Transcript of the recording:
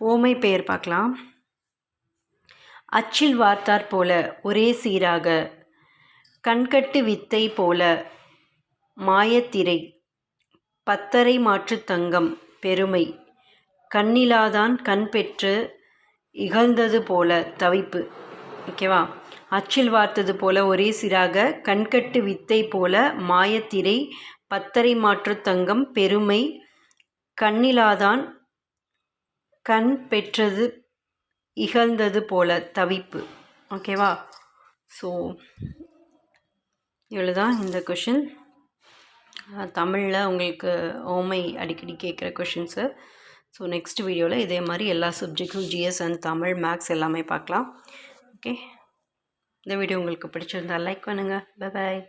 ஓமை பெயர் பார்க்கலாம். அச்சில் வார்த்தாற் போல ஒரே சீராக, கண்கட்டு வித்தை போல மாயத்திரை, பத்தரை மாற்றுத் தங்கம் பெருமை, கண்ணிலாதான் கண் பெற்று இகழ்ந்தது போல தவிப்பு. ஓகேவா? அச்சில் வார்த்தது போல ஒரே சீராக, கண்கட்டு வித்தை போல மாயத்திரை, பத்தரை மாற்றுத் தங்கம் பெருமை, கண்ணிலாதான் கண் பெற்றது இகழ்ந்தது போல தவிப்பு. ஓகேவா? ஸோ இவ்வளோ தான் இந்த கொஷின். தமிழில் உங்களுக்கு ஓமை அடிக்கடி கேட்குற கொஷின்ஸு. ஸோ நெக்ஸ்ட் வீடியோவில் இதே மாதிரி எல்லா சப்ஜெக்ட்டும் ஜிஎஸ் அண்ட் தமிழ் மேக்ஸ் எல்லாமே பார்க்கலாம். ஓகே, இந்த வீடியோ உங்களுக்கு பிடிச்சிருந்தால் லைக் பண்ணுங்கள். Bye bye.